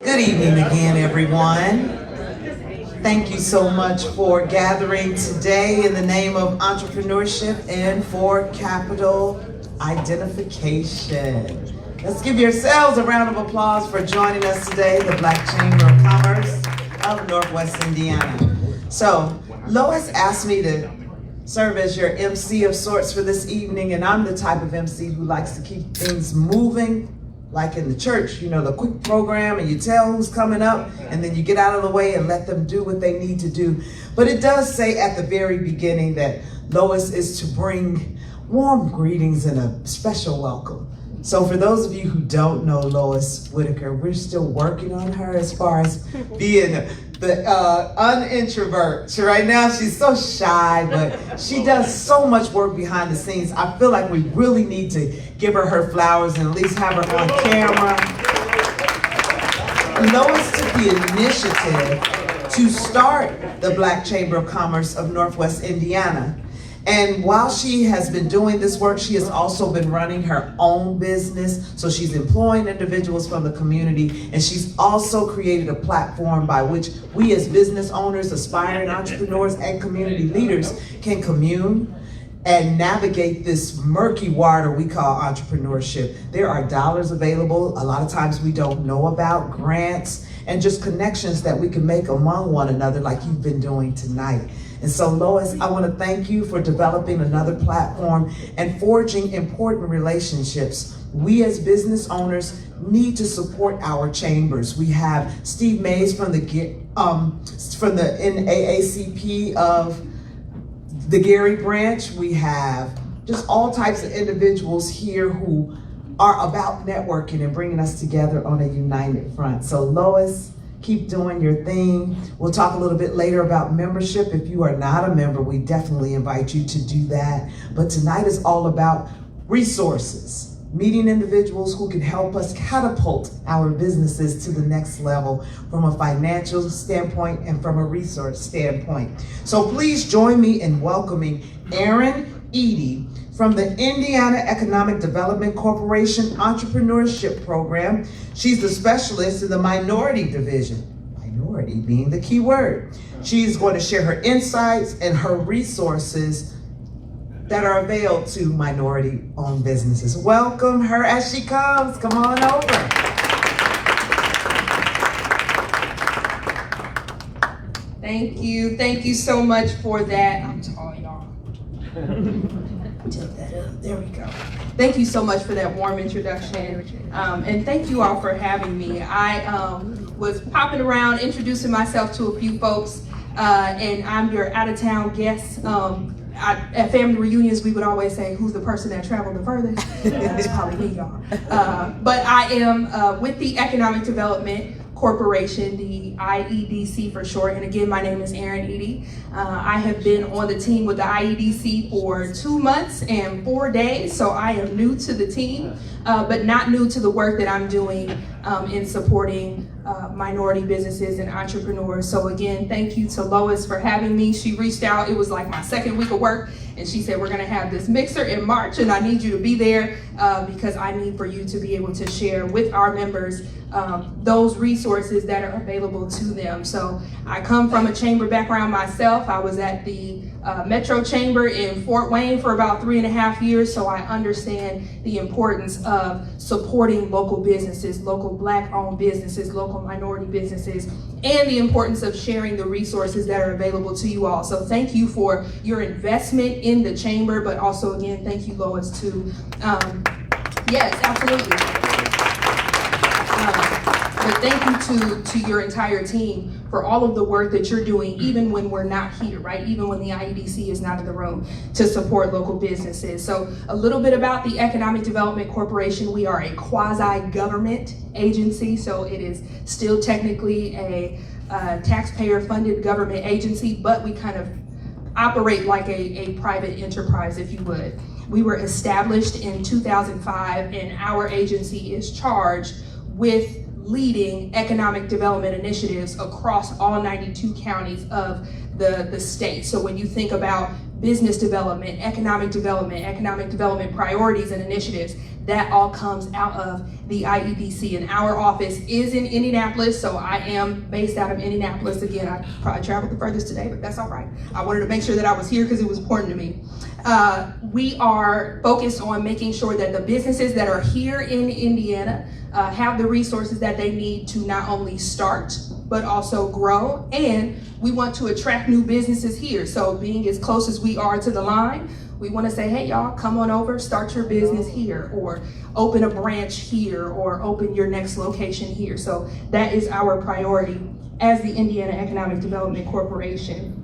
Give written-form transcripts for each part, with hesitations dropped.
Good evening again, everyone. Thank you so much for gathering today in the name of entrepreneurship and for capital identification. Let's give yourselves a round of applause for joining us today, the Black Chamber of Commerce of Northwest Indiana. So, Lois asked me to serve as your MC of sorts for this evening, and I'm the type of MC who likes to keep things moving. Like in the church, you know, the quick program, and you tell who's coming up, and then you get out of the way and let them do what they need to do. But it does say at the very beginning that Lois is to bring warm greetings and a special welcome. So for those of you who don't know Lois Whitaker, we're still working on her as far as being the unintrovert. So right now she's so shy, but she does so much work behind the scenes. I feel like we really need to give her flowers and at least have her on camera. Lois took the initiative to start the Black Chamber of Commerce of Northwest Indiana. And while she has been doing this work, she has also been running her own business. So she's employing individuals from the community, and she's also created a platform by which we as business owners, aspiring entrepreneurs, and community leaders can commune and navigate this murky water we call entrepreneurship. There are dollars available, a lot of times we don't know about, grants, and just connections that we can make among one another like you've been doing tonight. And so Lois, I want to thank you for developing another platform and forging important relationships. We as business owners need to support our chambers. We have Steve Mays from the NAACP of the Gary branch. We have just all types of individuals here who are about networking and bringing us together on a united front. So Lois, keep doing your thing. We'll talk a little bit later about membership. If you are not a member, we definitely invite you to do that. But tonight is all about resources, meeting individuals who can help us catapult our businesses to the next level from a financial standpoint and from a resource standpoint. So please join me in welcoming Erin Eady from the Indiana Economic Development Corporation Entrepreneurship Program. She's the specialist in the minority division, minority being the key word. She's going to share her insights and her resources that are available to minority-owned businesses. Welcome her as she comes. Come on over. Thank you so much for that. I'm tall, y'all. Tilt that up. There we go. Thank you so much for that warm introduction. And thank you all for having me. I was popping around, introducing myself to a few folks, and I'm your out-of-town guest. At family reunions, we would always say, who's the person that traveled the furthest? That's probably me, y'all. But I am with the Economic Development Corporation, the IEDC for short. And again, my name is Erin Eady. I have been on the team with the IEDC for 2 months and 4 days, so I am new to the team, but not new to the work that I'm doing in supporting minority businesses and entrepreneurs. So again, thank you to Lois for having me. She reached out, it was like my second week of work, and she said, we're gonna have this mixer in March, and I need you to be there because I need for you to be able to share with our members those resources that are available to them. So I come from a chamber background myself. I was at the Metro Chamber in Fort Wayne for about 3.5 years, so I understand the importance of supporting local businesses, local Black-owned businesses, local minority businesses, and the importance of sharing the resources that are available to you all. So thank you for your investment in the chamber, but also again, thank you, Lois, too. Yes, absolutely. But thank you to your entire team for all of the work that you're doing, even when we're not here, right? Even when the IEDC is not in the room, to support local businesses. So a little bit about the Economic Development Corporation. We are a quasi-government agency, so it is still technically a taxpayer-funded government agency, but we kind of operate like a private enterprise, if you would. We were established in 2005, and our agency is charged with leading economic development initiatives across all 92 counties of the state. So when you think about business development, economic development priorities and initiatives. That all comes out of the IEDC, and our office is in Indianapolis, so I am based out of Indianapolis. Again, I probably traveled the furthest today, but that's all right. I wanted to make sure that I was here because it was important to me. We are focused on making sure that the businesses that are here in Indiana have the resources that they need to not only start, but also grow, and we want to attract new businesses here. So being as close as we are to the line, we want to say, hey y'all, come on over, start your business here, or open a branch here, or open your next location here. So that is our priority as the Indiana Economic Development Corporation.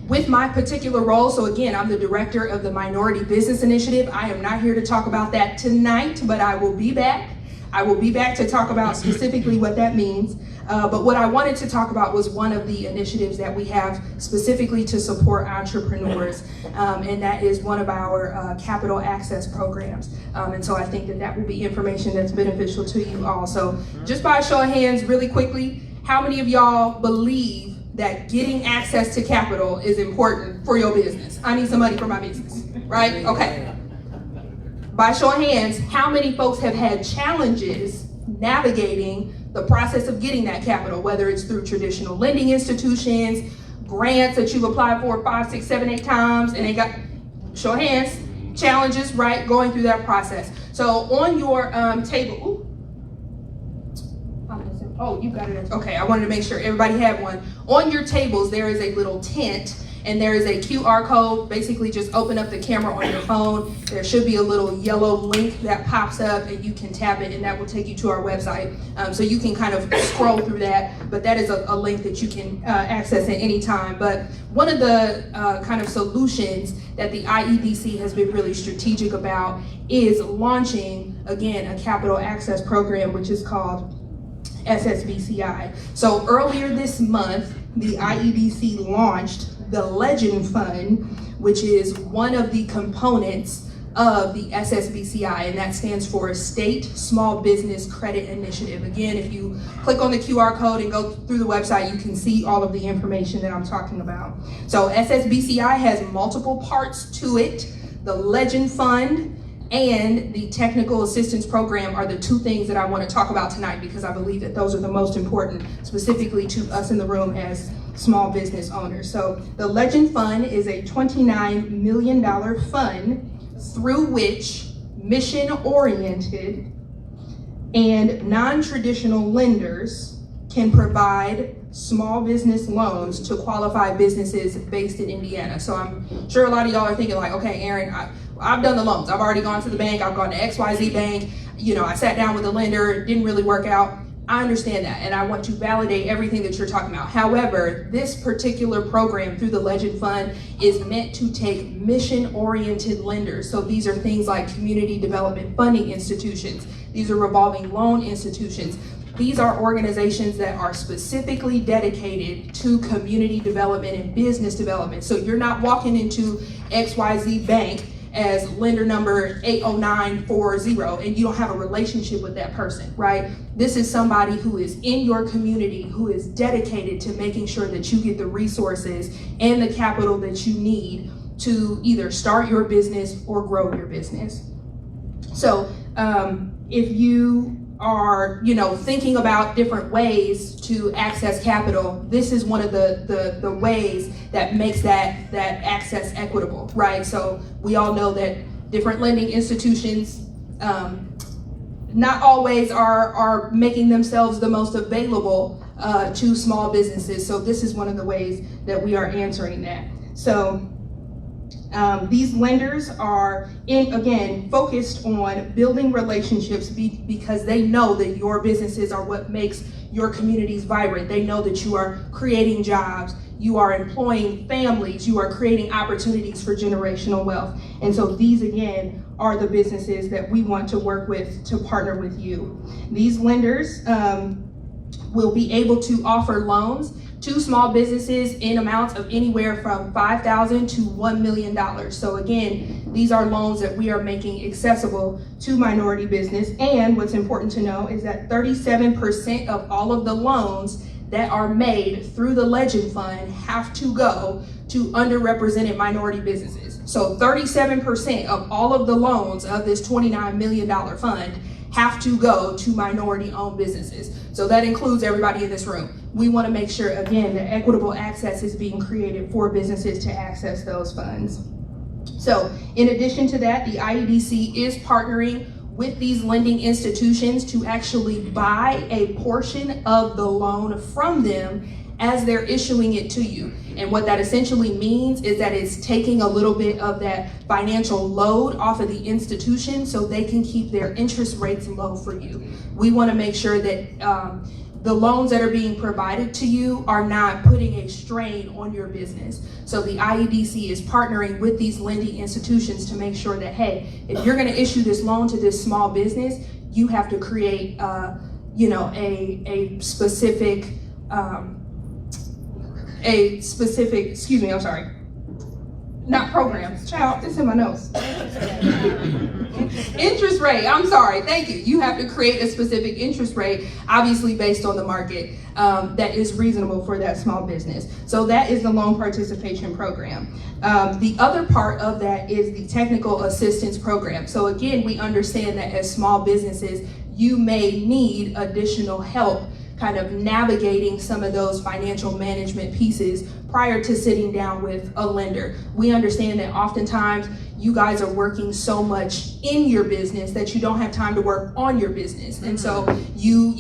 With my particular role, so again, I'm the director of the Minority Business Initiative. I am not here to talk about that tonight, but I will be back. I will be back to talk about specifically what that means. But what I wanted to talk about was one of the initiatives that we have specifically to support entrepreneurs, and that is one of our capital access programs. And so I think that that will be information that's beneficial to you all. So just by a show of hands, really quickly, how many of y'all believe that getting access to capital is important for your business? I need some money for my business, right? Okay. By show of hands, how many folks have had challenges navigating the process of getting that capital, whether it's through traditional lending institutions, grants that you've applied for 5, 6, 7, 8 times, and they got, show of hands, challenges, right, going through that process. So on your table, oh, you got it. Okay, I wanted to make sure everybody had one. On your tables, there is a little tent, and there is a QR code. Basically, just open up the camera on your phone. There should be a little yellow link that pops up, and you can tap it, and that will take you to our website. So you can kind of scroll through that, but that is a link that you can access at any time. But one of the kind of solutions that the IEDC has been really strategic about is launching, again, a capital access program, which is called SSBCI. So earlier this month, the IEDC launched the Legend Fund, which is one of the components of the SSBCI, and that stands for State Small Business Credit Initiative. Again, if you click on the QR code and go through the website, you can see all of the information that I'm talking about. So SSBCI has multiple parts to it. The Legend Fund and the Technical Assistance Program are the two things that I want to talk about tonight, because I believe that those are the most important, specifically to us in the room as small business owners. So the Legend Fund is a $29 million fund through which mission-oriented and non-traditional lenders can provide small business loans to qualified businesses based in Indiana. So I'm sure a lot of y'all are thinking like, okay, Aaron, I've done the loans. I've already gone to the bank. I've gone to XYZ Bank. You know, I sat down with a lender. It didn't really work out. I understand that, and I want to validate everything that you're talking about. However, this particular program through the Legend Fund is meant to take mission-oriented lenders. So these are things like community development funding institutions. These are revolving loan institutions. These are organizations that are specifically dedicated to community development and business development. So you're not walking into XYZ Bank as lender number 80940 and you don't have a relationship with that person, right? This is somebody who is in your community, who is dedicated to making sure that you get the resources and the capital that you need to either start your business or grow your business. So if you are, thinking about different ways to access capital, this is one of the ways that makes that access equitable, right? So we all know that different lending institutions not always are making themselves the most available to small businesses. So this is one of the ways that we are answering that. So these lenders are, again, focused on building relationships because they know that your businesses are what makes your communities vibrant. They know that you are creating jobs, you are employing families, you are creating opportunities for generational wealth. And so these, again, are the businesses that we want to work with to partner with you. These lenders will be able to offer loans to small businesses in amounts of anywhere from $5,000 to $1 million. So again, these are loans that we are making accessible to minority business. And what's important to know is that 37% of all of the loans that are made through the Legend Fund have to go to underrepresented minority businesses. So 37% of all of the loans of this $29 million fund have to go to minority-owned businesses. So that includes everybody in this room. We want to make sure, again, that equitable access is being created for businesses to access those funds. So in addition to that, the IEDC is partnering with these lending institutions to actually buy a portion of the loan from them as they're issuing it to you. And what that essentially means is that it's taking a little bit of that financial load off of the institution so they can keep their interest rates low for you. We want to make sure that the loans that are being provided to you are not putting a strain on your business. So the IEDC is partnering with these lending institutions to make sure that, hey, if you're going to issue this loan to this small business, you have to create, not programs, child, it's in my notes. Interest rate, I'm sorry, thank you. You have to create a specific interest rate, obviously based on the market, that is reasonable for that small business. So that is the loan participation program. The other part of that is the technical assistance program. So again, we understand that as small businesses, you may need additional help kind of navigating some of those financial management pieces prior to sitting down with a lender. We understand that oftentimes you guys are working so much in your business that you don't have time to work on your business. And so you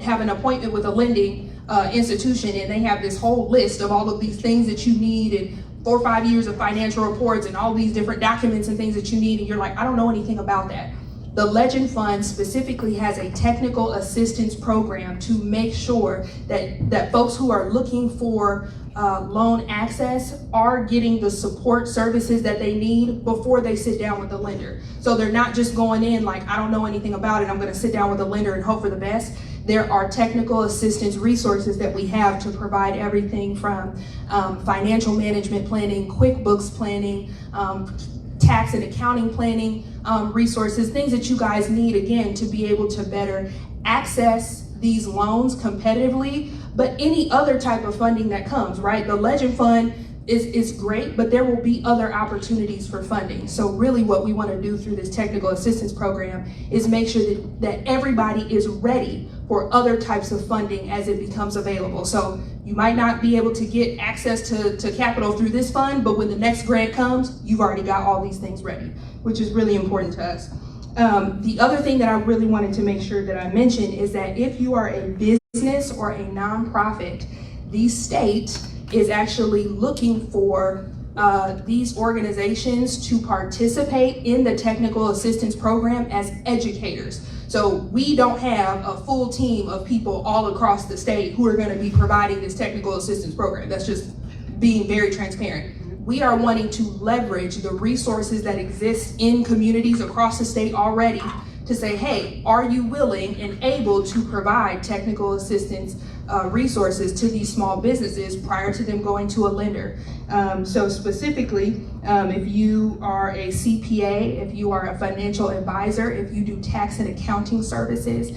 have an appointment with a lending institution and they have this whole list of all of these things that you need and 4 or 5 years of financial reports and all these different documents and things that you need. And you're like, I don't know anything about that. The Legend Fund specifically has a technical assistance program to make sure that folks who are looking for loan access are getting the support services that they need before they sit down with the lender. So they're not just going in like, I don't know anything about it, I'm gonna sit down with the lender and hope for the best. There are technical assistance resources that we have to provide everything from financial management planning, QuickBooks planning, tax and accounting planning resources, things that you guys need, again, to be able to better access these loans competitively, but any other type of funding that comes, right? The Legend Fund is great, but there will be other opportunities for funding. So really what we want to do through this technical assistance program is make sure that everybody is ready for other types of funding as it becomes available. So you might not be able to get access to capital through this fund, but when the next grant comes, you've already got all these things ready, which is really important to us. The other thing that I really wanted to make sure that I mention is that if you are a business or a nonprofit, the state is actually looking for these organizations to participate in the technical assistance program as educators. So we don't have a full team of people all across the state who are going to be providing this technical assistance program. That's just being very transparent. We are wanting to leverage the resources that exist in communities across the state already to say, hey, are you willing and able to provide technical assistance resources to these small businesses prior to them going to a lender? So specifically, if you are a CPA, if you are a financial advisor, if you do tax and accounting services,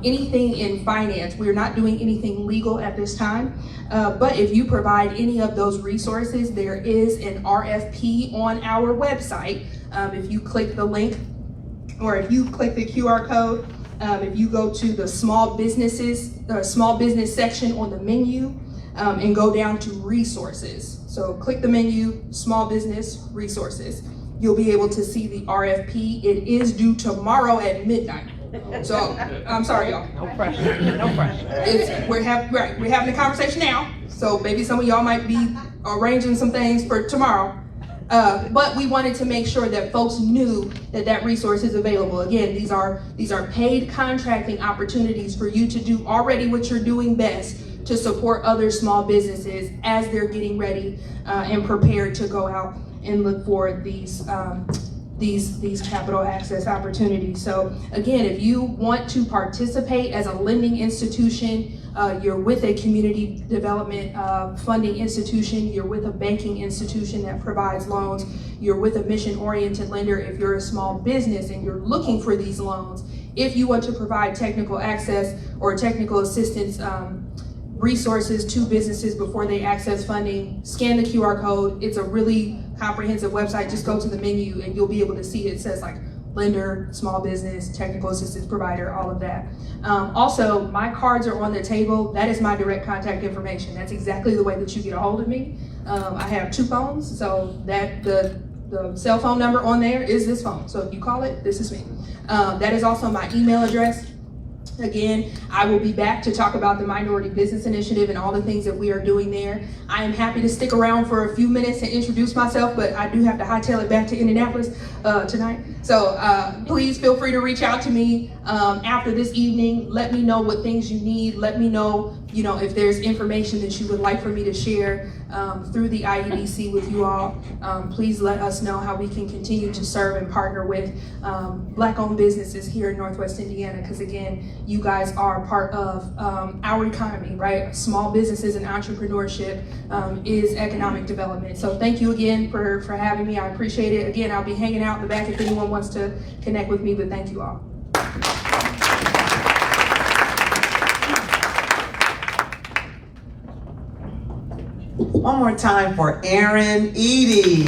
anything in finance, we're not doing anything legal at this time, but if you provide any of those resources, there is an RFP on our website. If you click the link, or if you click the QR code, if you go to the small business section on the menu and go down to resources. So click the menu, small business resources. You'll be able to see the RFP. It is due tomorrow at midnight. So I'm sorry, y'all. No pressure, no pressure. We're having a conversation now. So maybe some of y'all might be arranging some things for tomorrow. But we wanted to make sure that folks knew that that resource is available. Again, these are paid contracting opportunities for you to do already what you're doing best to support other small businesses as they're getting ready and prepared to go out and look for these capital access opportunities. So again, if you want to participate as a lending institution, you're with a community development funding institution, you're with a banking institution that provides loans, you're with a mission-oriented lender, if you're a small business and you're looking for these loans, if you want to provide technical access or technical assistance resources to businesses before they access funding. Scan the QR code. It's a really comprehensive website. Just go to the menu and you'll be able to see it says like lender, small business, technical assistance provider, all of that. Also, my cards are on the table. That is my direct contact information. That's exactly the way that you get a hold of me. I have 2 phones, so that the cell phone number on there is this phone. So if you call it, this is me. That is also my email address. Again, I will be back to talk about the Minority Business Initiative and all the things that we are doing there. I am happy to stick around for a few minutes and introduce myself, but I do have to hightail it back to Indianapolis tonight. So please feel free to reach out to me after this evening. Let me know what things you need. Let me know, if there's information that you would like for me to share through the IEDC with you all. Please let us know how we can continue to serve and partner with Black-owned businesses here in Northwest Indiana, because again, you guys are part of our economy, right? Small businesses and entrepreneurship is economic development. So thank you again for having me. I appreciate it. Again, I'll be hanging out in the back if anyone wants to connect with me, but thank you all. One more time for Erin Eady.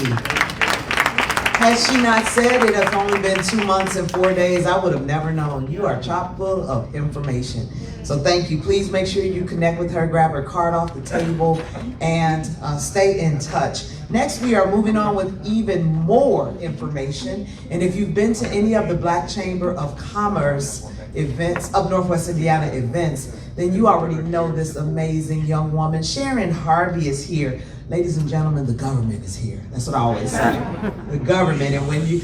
Had she not said it has only been 2 months and 4 days, I would have never known. You are chock full of information. So thank you. Please make sure you connect with her, grab her card off the table, and stay in touch. Next, we are moving on with even more information. And if you've been to any of the Black Chamber of Commerce events, of Northwest Indiana events, then you already know this amazing young woman. Sharon Harvey is here. Ladies and gentlemen, the government is here. That's what I always say. The government, and when you,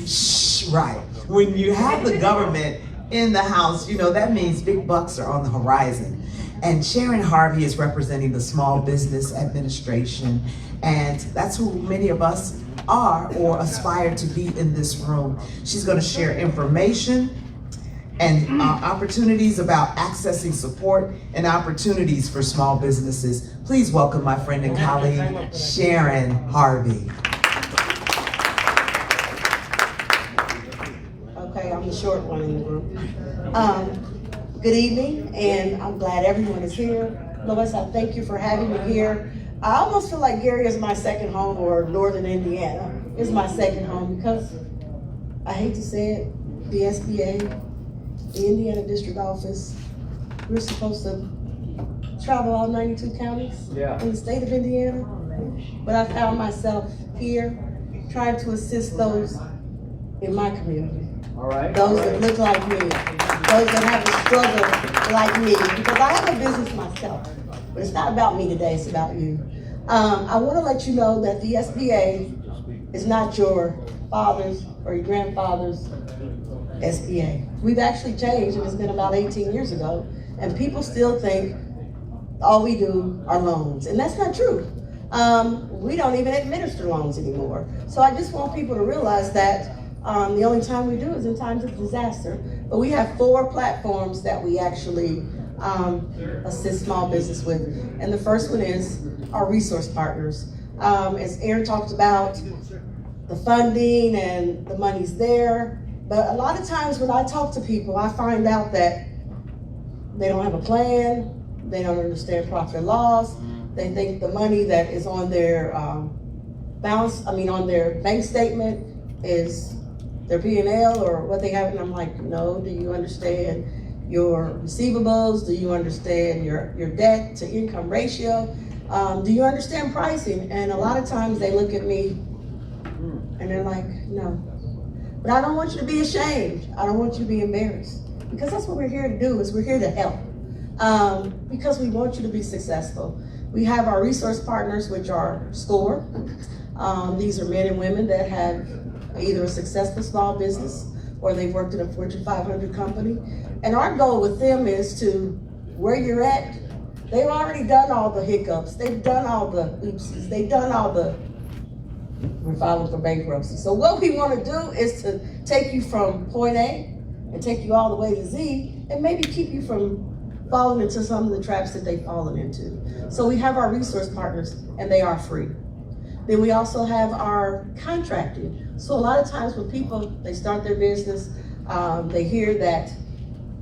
when you have the government in the house, that means big bucks are on the horizon. And Sharon Harvey is representing the Small Business Administration, and that's who many of us are or aspire to be in this room. She's gonna share information and opportunities about accessing support and opportunities for small businesses. Please welcome my friend and colleague, Sharon Harvey. Okay, I'm the short one in the group. Good evening, and I'm glad everyone is here. Lois, I thank you for having me here. I almost feel like Gary is my second home, or Northern Indiana is my second home, because I hate to say it, the SBA, the Indiana District Office, we're supposed to travel all 92 counties in the state of Indiana. But I found myself here trying to assist those in my community. Those that look like me, those that have a struggle like me, because I have a business myself, but it's not about me today, it's about you. I want to let you know that the SBA is not your father's or your grandfather's SBA. We've actually changed, and it's been about 18 years ago, and people still think all we do are loans, and that's not true. We don't even administer loans anymore. So I just want people to realize that the only time we do is in times of disaster. But we have 4 platforms that we actually assist small business with. And the first one is our resource partners. As Aaron talked about, the funding and the money's there. But a lot of times when I talk to people, I find out that they don't have a plan, they don't understand profit and loss, they think the money that is on their on their bank statement is their P&L or what they have, and I'm like, no, do you understand your receivables? Do you understand your debt to income ratio? Do you understand pricing? And a lot of times they look at me and they're like, no. But I don't want you to be ashamed. I don't want you to be embarrassed, because that's what we're here to do, is we're here to help. Because we want you to be successful. We have our resource partners, which are SCORE. These are men and women that have either a successful small business or they've worked in a Fortune 500 company. And our goal with them is to, where you're at, they've already done all the hiccups, they've done all the oopsies, they've done all the, we're filing for bankruptcy. So what we want to do is to take you from point A and take you all the way to Z, and maybe keep you from falling into some of the traps that they've fallen into. So we have our resource partners, and they are free. Then we also have our contracting. So a lot of times when people, they start their business, they hear that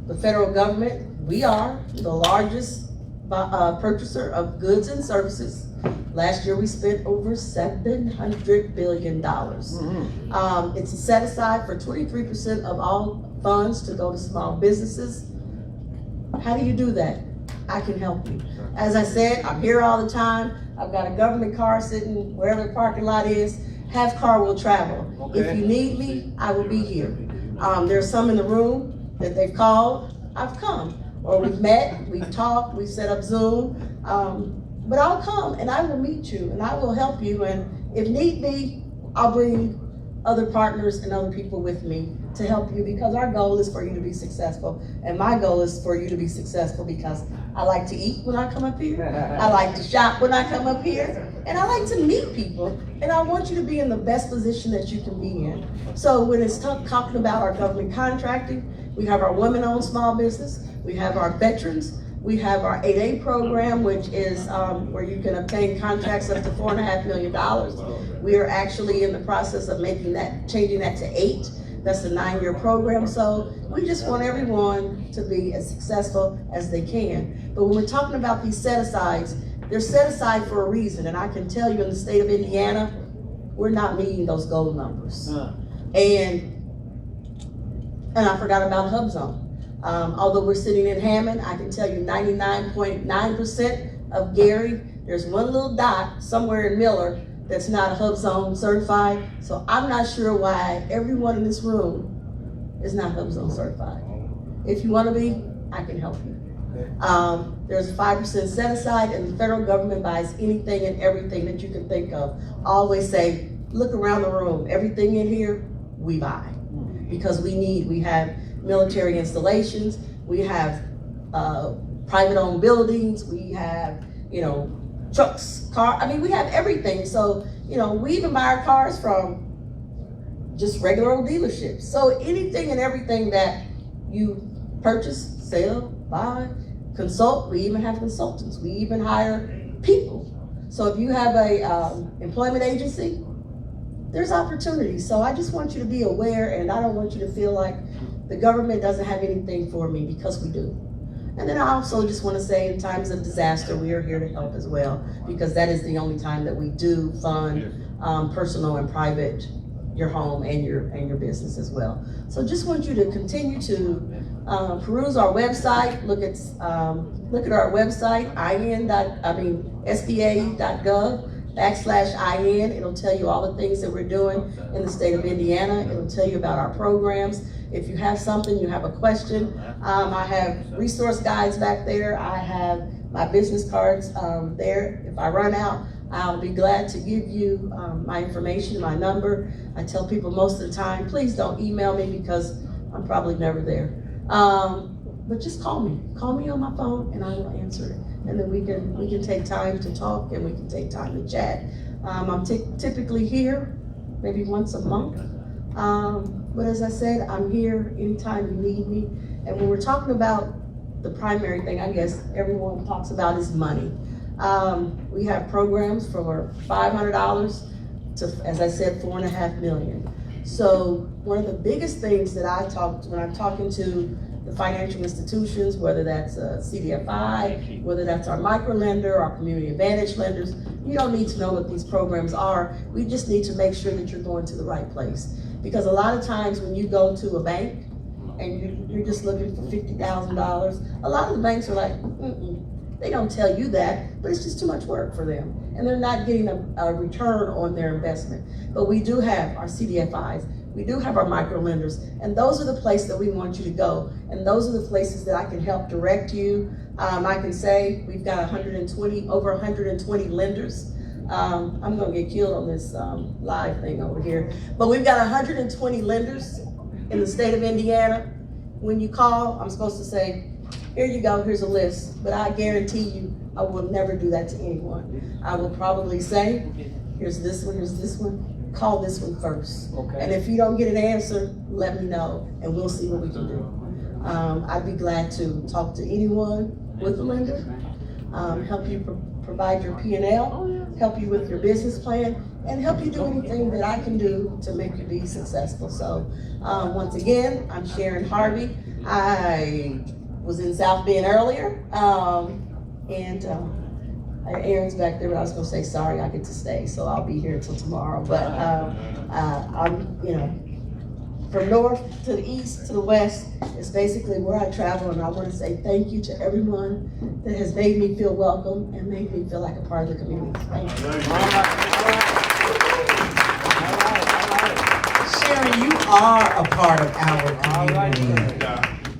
the federal government, we are the largest purchaser of goods and services. Last year, we spent over $700 billion. It's a set aside for 23% of all funds to go to small businesses. How do you do that? I can help you. As I said, I'm here all the time. I've got a government car sitting wherever the parking lot is. Half car will travel. If you need me, I will be here. There's some in the room that they've called, I've come. Or we've met, we've talked, we've set up Zoom. But I'll come and I will meet you and I will help you. And if need be, I'll bring other partners and other people with me to help you, because our goal is for you to be successful. And my goal is for you to be successful because I like to eat when I come up here. I like to shop when I come up here. And I like to meet people. And I want you to be in the best position that you can be in. So when it's talking about our government contracting, we have our women-owned small business, we have our veterans, we have our 8A program, which is where you can obtain contracts up to $4.5 million. We are actually in the process of changing that to 8. That's a 9-year program. So we just want everyone to be as successful as they can. But when we're talking about these set-asides, they're set aside for a reason. And I can tell you in the state of Indiana, we're not meeting those goal numbers. And I forgot about HUBZone. Although we're sitting in Hammond, I can tell you 99.9% of Gary, there's one little dot somewhere in Miller that's not HUBZone certified. So I'm not sure why everyone in this room is not HUBZone certified. If you want to be, I can help you. There's a 5% set aside, and the federal government buys anything and everything that you can think of. I always say, look around the room, everything in here, we buy. Because we have military installations, we have private owned buildings, we have, trucks, we have everything. So, we even buy our cars from just regular old dealerships. So anything and everything that you purchase, sell, buy, consult, we even have consultants. We even hire people. So if you have a employment agency, there's opportunities. So I just want you to be aware, and I don't want you to feel like the government doesn't have anything for me, because we do. And then I also just want to say, in times of disaster, we are here to help as well, because that is the only time that we do fund personal and private, your home and your business as well. So just want you to continue to peruse our website, look at our website, SBA.gov/IN. It'll tell you all the things that we're doing in the state of Indiana. It'll tell you about our programs. If you have something, you have a question, I have resource guides back there. I have my business cards there. If I run out, I'll be glad to give you my information, my number. I tell people most of the time, please don't email me because I'm probably never there. But just call me. Call me on my phone and I will answer it. And then we can take time to talk, and we can take time to chat. I'm typically here maybe once a month. But as I said, I'm here anytime you need me. And when we're talking about the primary thing, I guess everyone talks about is money. We have programs from $500 to, as I said, $4.5 million. So one of the biggest things that when I'm talking to the financial institutions, whether that's CDFI, whether that's our micro lender, our community advantage lenders, you don't need to know what these programs are. We just need to make sure that you're going to the right place. Because a lot of times when you go to a bank and you're just looking for $50,000, a lot of the banks are like, they don't tell you that, but it's just too much work for them. And they're not getting a return on their investment. But we do have our CDFIs, we do have our micro lenders, and those are the places that we want you to go. And those are the places that I can help direct you. I can say we've got over 120 lenders. I'm gonna get killed on this live thing over here. But we've got 120 lenders in the state of Indiana. When you call, I'm supposed to say, here you go, here's a list. But I guarantee you, I will never do that to anyone. I will probably say, here's this one, call this one first. Okay. And if you don't get an answer, let me know, and we'll see what we can do. I'd be glad to talk to anyone with a lender, help you provide your P&L, help you with your business plan, and help you do anything that I can do to make you be successful. So once again, I'm Sharon Harvey. I was in South Bend earlier, And Aaron's back there, but I was gonna say, sorry, I get to stay, so I'll be here till tomorrow. But I'm, from north to the east to the west, is basically where I travel, and I wanna say thank you to everyone that has made me feel welcome and made me feel like a part of the community. Thank you. Sharon, you are a part of our community.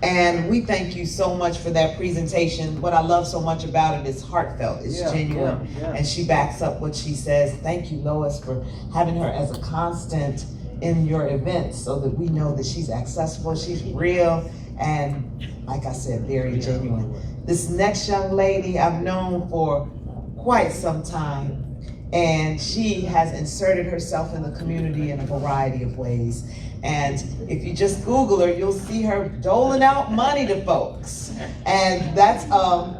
And we thank you so much for that presentation. What I love so much about it is heartfelt, it's genuine, and she backs up what she says. Thank you, Lois, for having her as a constant in your events so that we know that she's accessible, she's real, and like I said, very genuine. This next young lady I've known for quite some time, and she has inserted herself in the community in a variety of ways. And if you just Google her, you'll see her doling out money to folks. And that's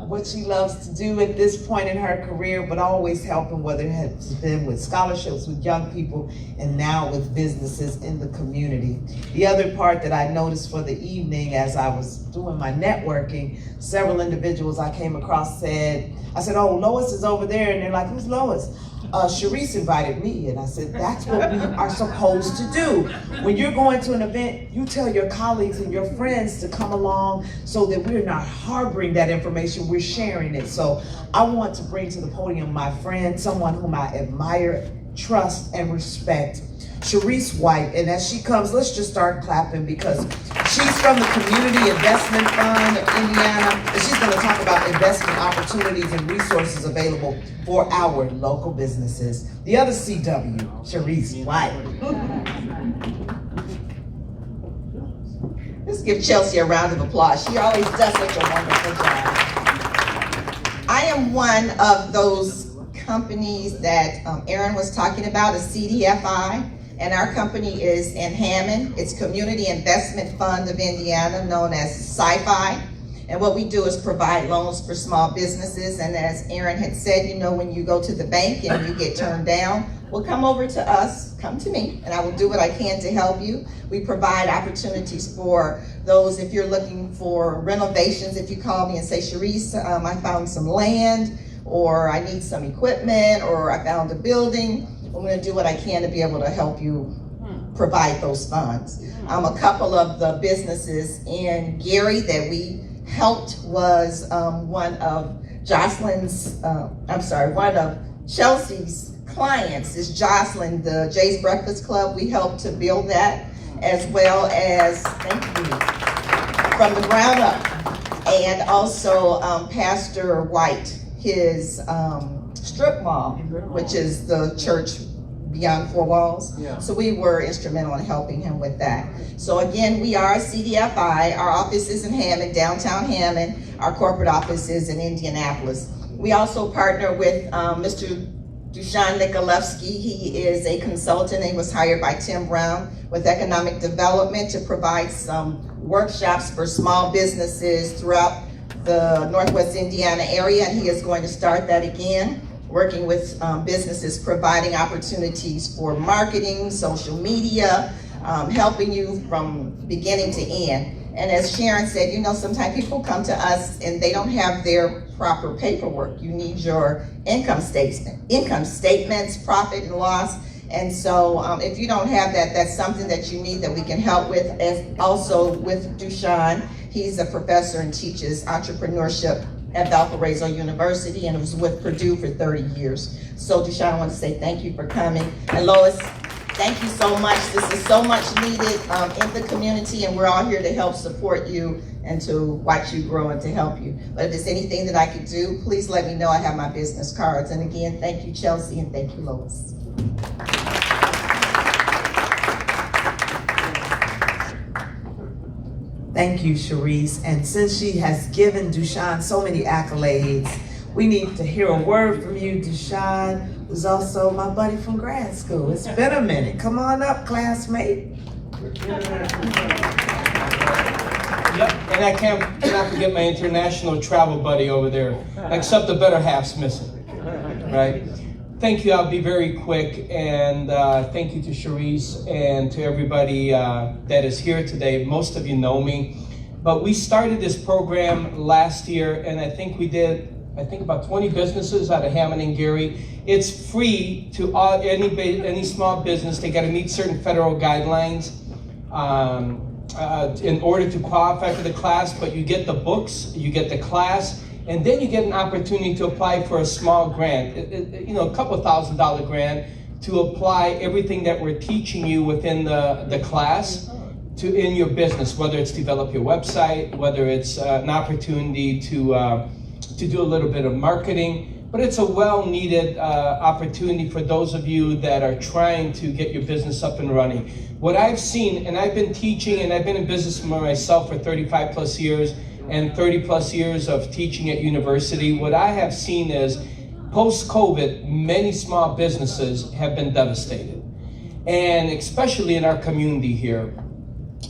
what she loves to do at this point in her career, but always helping, whether it has been with scholarships with young people and now with businesses in the community. The other part that I noticed for the evening as I was doing my networking, several individuals I came across said, oh, Lois is over there. And they're like, who's Lois? Sharice invited me, and I said, that's what we are supposed to do. When you're going to an event, you tell your colleagues and your friends to come along so that we're not harboring that information, we're sharing it. So I want to bring to the podium my friend, someone whom I admire, trust, and respect, Sharice White. And as she comes, let's just start clapping because she's from the Community Investment Fund of Indiana, and she's going to talk about investment opportunities and resources available for our local businesses. The other CW, Sharice White. Let's give Chelsea a round of applause. She always does such a wonderful job. I am one of those companies that Aaron was talking about, a CDFI. And our company is in Hammond. It's Community Investment Fund of Indiana, known as SciFi. And what we do is provide loans for small businesses. And as Aaron had said, when you go to the bank and you get turned down, well, come over to us, come to me, and I will do what I can to help you. We provide opportunities for those, if you're looking for renovations, if you call me and say, Sharice, I found some land, or I need some equipment, or I found a building. I'm going to do what I can to be able to help you provide those funds. A couple of the businesses in Gary that we helped was one of Chelsea's clients is Jocelyn, the Jay's Breakfast Club. We helped to build that, as well as, thank you, from the ground up. And also Pastor White, his strip mall, which is the church beyond four walls. So we were instrumental in helping him with that. So again, we are a CDFI. Our office is in Hammond, downtown Hammond. Our corporate office is in Indianapolis. We also partner with Mr. Dushan Nikolevsky. He is a consultant. He was hired by Tim Brown with Economic Development to provide some workshops for small businesses throughout the Northwest Indiana area, and he is going to start that again, working with businesses, providing opportunities for marketing, social media, helping you from beginning to end. And as Sharon said, sometimes people come to us and they don't have their proper paperwork. You need your income statements, profit and loss. And so if you don't have that, that's something that you need that we can help with. And also with Dushan, he's a professor and teaches entrepreneurship at Valparaiso University and was with Purdue for 30 years. So Dushan, I want to say thank you for coming. And Lois, thank you so much. This is so much needed in the community, and we're all here to help support you and to watch you grow and to help you. But if there's anything that I could do, please let me know. I have my business cards. And again, thank you, Chelsea, and thank you, Lois. Thank you, Sharice. And since she has given Dushan so many accolades, we need to hear a word from you, Dushan, who's also my buddy from grad school. It's been a minute. Come on up, classmate. Yep, and I cannot forget my international travel buddy over there, except the better half's missing, right? Thank you, I'll be very quick, and thank you to Sharice and to everybody that is here today. Most of you know me, but we started this program last year, and I think we did I think about 20 businesses out of Hammond and Gary. It's free to any small business. They got to meet certain federal guidelines in order to qualify for the class, but you get the books, you get the class, and then you get an opportunity to apply for a small grant, a couple $1,000 grant to apply everything that we're teaching you within the class in your business, whether it's develop your website, whether it's an opportunity to do a little bit of marketing, but it's a well-needed opportunity for those of you that are trying to get your business up and running. What I've seen, and I've been teaching, and I've been in business for myself for 35 plus years, and 30 plus years of teaching at university, what I have seen is post-COVID, many small businesses have been devastated, and especially in our community here.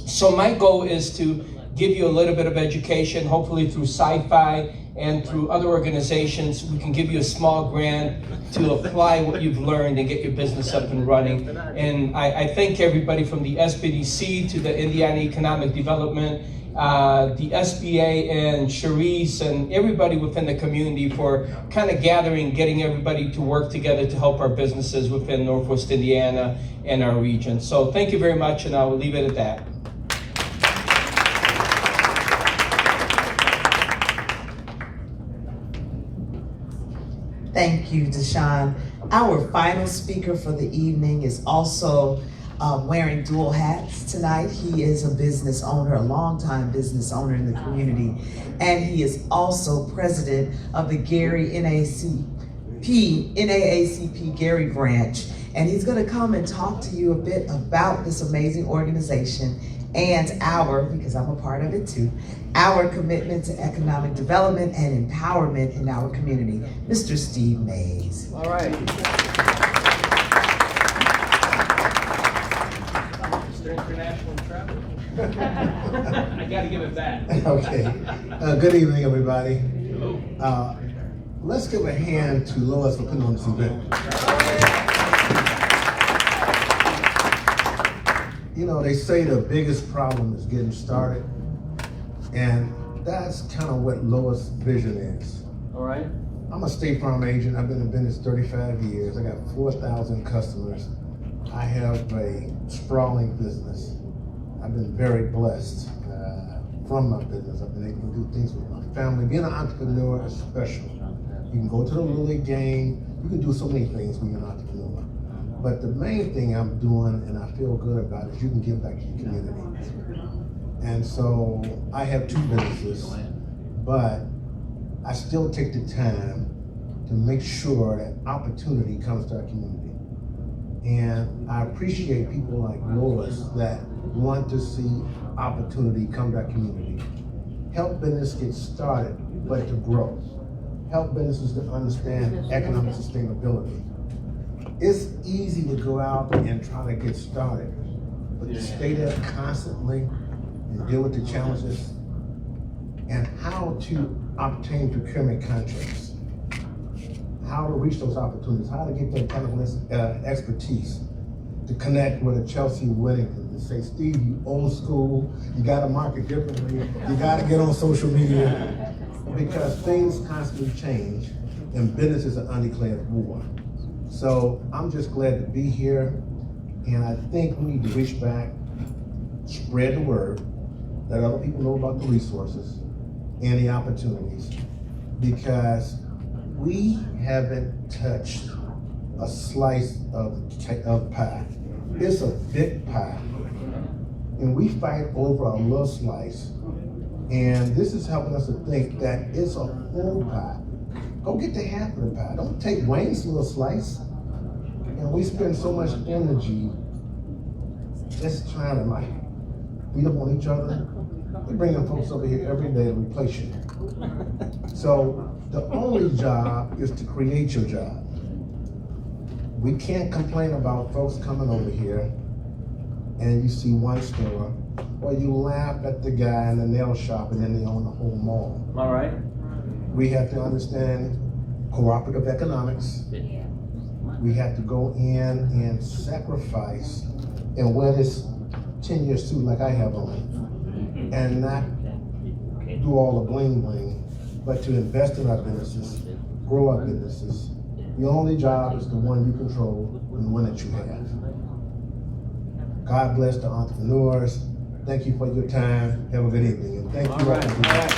So my goal is to give you a little bit of education, hopefully through Sci-Fi and through other organizations. We can give you a small grant to apply what you've learned and get your business up and running. And I thank everybody from the SBDC to the Indiana Economic Development, the SBA and Charisse and everybody within the community for kind of getting everybody to work together to help our businesses within Northwest Indiana and our region. So thank you very much, and I will leave it at that. Thank you, Deshaun. Our final speaker for the evening is also wearing dual hats tonight. He is a business owner, a longtime business owner in the community, and he is also president of the Gary NAACP Gary branch. And he's going to come and talk to you a bit about this amazing organization and because I'm a part of it too, our commitment to economic development and empowerment in our community. Mr. Steve Mays. All right. Mr. International Travel. I got to give it back. Okay. Good evening, everybody. Let's give a hand to Lois for putting on this event. You know, they say the biggest problem is getting started, and that's kind of what Lois' vision is. All right. I'm a State Farm agent. I've been in business 35 years. I got 4,000 customers. I have a sprawling business. I've been very blessed from my business. I've been able to do things with my family. Being an entrepreneur is special. You can go to the Little League game. You can do so many things when you're an entrepreneur. But the main thing I'm doing, and I feel good about, is you can give back to your community. And so I have 2 businesses, but I still take the time to make sure that opportunity comes to our community. And I appreciate people like Lois that want to see opportunity come to our community. Help business get started, but to grow. Help businesses to understand economic sustainability. It's easy to go out and try to get started, but to stay there constantly and deal with the challenges and how to obtain procurement contracts, how to reach those opportunities, how to get that kind of expertise to connect with a Chelsea Whittington to say, Steve, you old school, you got to market differently, you got to get on social media, because things constantly change and businesses are undeclared war. So I'm just glad to be here, and I think we need to reach back, spread the word, let other people know about the resources and the opportunities, because we haven't touched a slice of pie. It's a big pie, and we fight over a little slice, and this is helping us to think that it's a whole pie. Go get the half of the pie. Don't take Wayne's little slice. And we spend so much energy just trying to beat up on each other. We bring in folks over here every day to replace you. So the only job is to create your job. We can't complain about folks coming over here and you see one store, or you laugh at the guy in the nail shop and then they own the whole mall. All right. We have to understand cooperative economics. We have to go in and sacrifice and wear this 10-year suit like I have on, and not do all the bling bling but to invest in our businesses, grow our businesses. The only job is the one you control and the one that you have. God bless the entrepreneurs. Thank you for your time. Have a good evening. And thank you all for being here.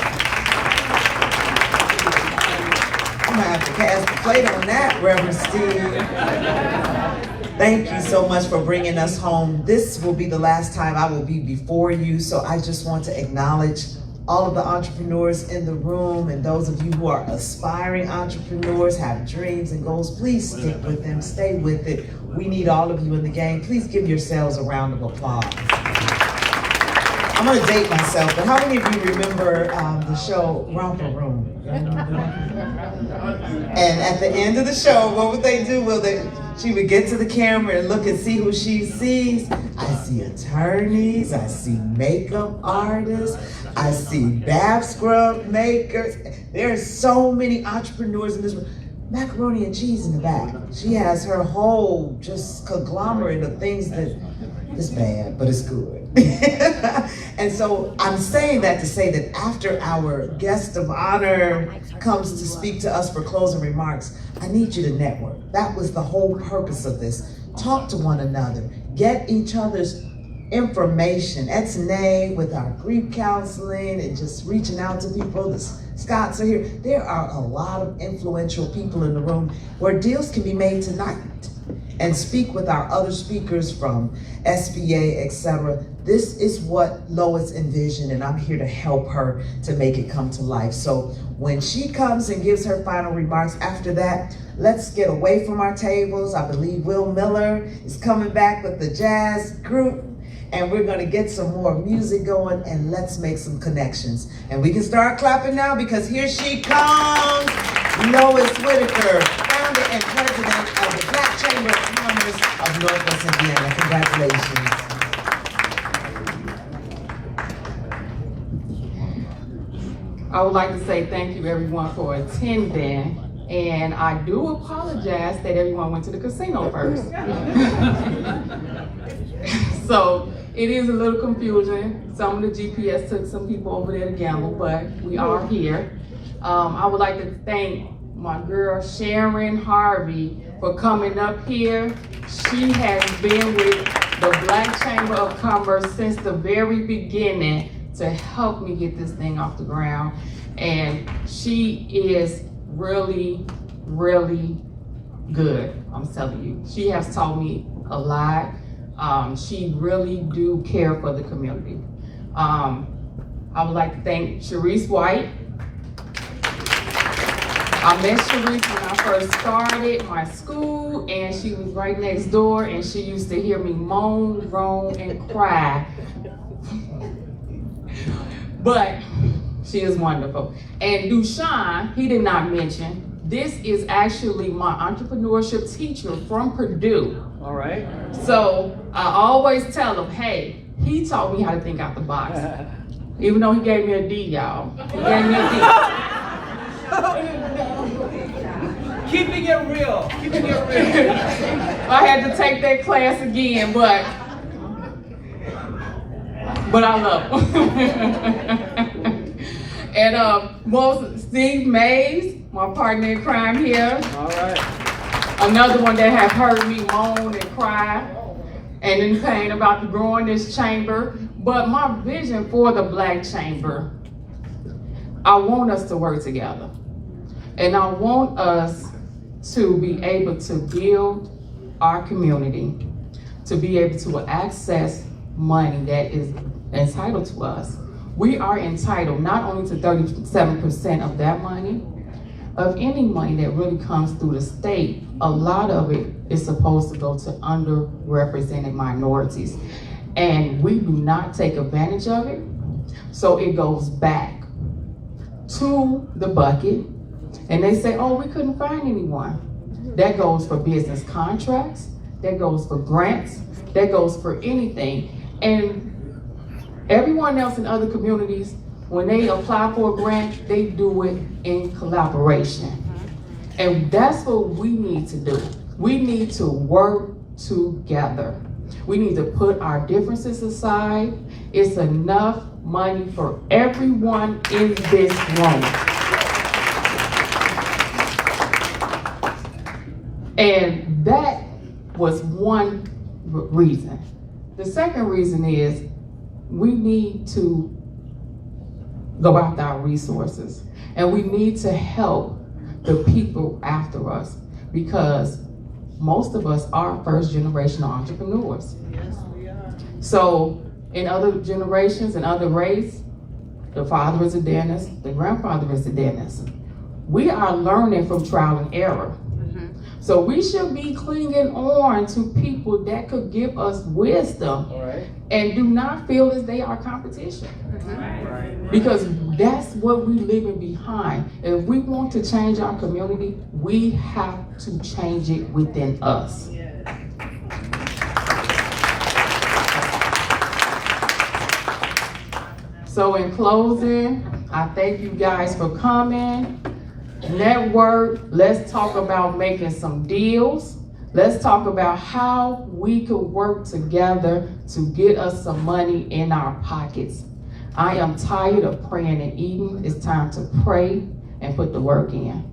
I'm gonna have to cast the plate on that, Reverend Steve. Thank you so much for bringing us home. This will be the last time I will be before you, so I just want to acknowledge all of the entrepreneurs in the room and those of you who are aspiring entrepreneurs, have dreams and goals. Please stick with them, stay with it. We need all of you in the game. Please give yourselves a round of applause. I'm gonna date myself, but how many of you remember the show Romper Room? And at the end of the show, what would they do? She would get to the camera and look and see who she sees. I see attorneys, I see makeup artists, I see bath scrub makers. There are so many entrepreneurs in this room. Macaroni and cheese in the back. She has her whole just conglomerate of things that is bad, but it's good. And so I'm saying that to say that after our guest of honor comes to speak to us for closing remarks, I need you to network. That was the whole purpose of this. Talk to one another, get each other's information. Etzne with our grief counseling and just reaching out to people. The Scotts are here. There are a lot of influential people in the room where deals can be made tonight. And speak with our other speakers from SBA, etc. This is what Lois envisioned, and I'm here to help her to make it come to life. So when she comes and gives her final remarks after that, let's get away from our tables. I believe Will Miller is coming back with the jazz group, and we're gonna get some more music going, and let's make some connections. And we can start clapping now because here she comes, Lois Whitaker, founder and president of the Black Chamber of Commerce of Northwest Indiana. Congratulations. I would like to say thank you everyone for attending, and I do apologize that everyone went to the casino first. So it is a little confusing. Some of the GPS took some people over there to gamble, but we are here. I would like to thank my girl Sharon Harvey for coming up here. She has been with the Black Chamber of Commerce since the very beginning to help me get this thing off the ground. And she is really, really good, I'm telling you. She has taught me a lot. She really do care for the community. I would like to thank Sharice White. I met Sharice when I first started my school, and she was right next door, and she used to hear me moan, groan, and cry. But she is wonderful. And Dushan, he did not mention, this is actually my entrepreneurship teacher from Purdue. All right. So I always tell him, hey, he taught me how to think out the box. Even though he gave me a D, y'all. He gave me a D. Keeping it real. Keeping it real. I had to take that class again, but I love him. And Steve Mays, my partner in crime here. All right. Another one that have heard me moan and cry and in pain about growing this chamber. But my vision for the Black Chamber, I want us to work together. And I want us to be able to build our community, to be able to access money that is entitled to us. We are entitled not only to 37% of that money, of any money that really comes through the state. A lot of it is supposed to go to underrepresented minorities. And we do not take advantage of it. So it goes back to the bucket. And they say, oh, we couldn't find anyone. That goes for business contracts, that goes for grants, that goes for anything. And everyone else in other communities, when they apply for a grant, they do it in collaboration. And that's what we need to do. We need to work together. We need to put our differences aside. It's enough money for everyone in this room. And that was one reason. The second reason is we need to go after our resources, and we need to help the people after us, because most of us are first generation entrepreneurs. Yes, we are. So in other generations and other race, the father is a dentist, the grandfather is a dentist. We are learning from trial and error. So we should be clinging on to people that could give us wisdom and do not feel as they are competition. Because that's what we're leaving behind. If we want to change our community, we have to change it within us. So in closing, I thank you guys for coming. Network, let's talk about making some deals. Let's talk about how we could work together to get us some money in our pockets. I am tired of praying and eating. It's time to pray and put the work in.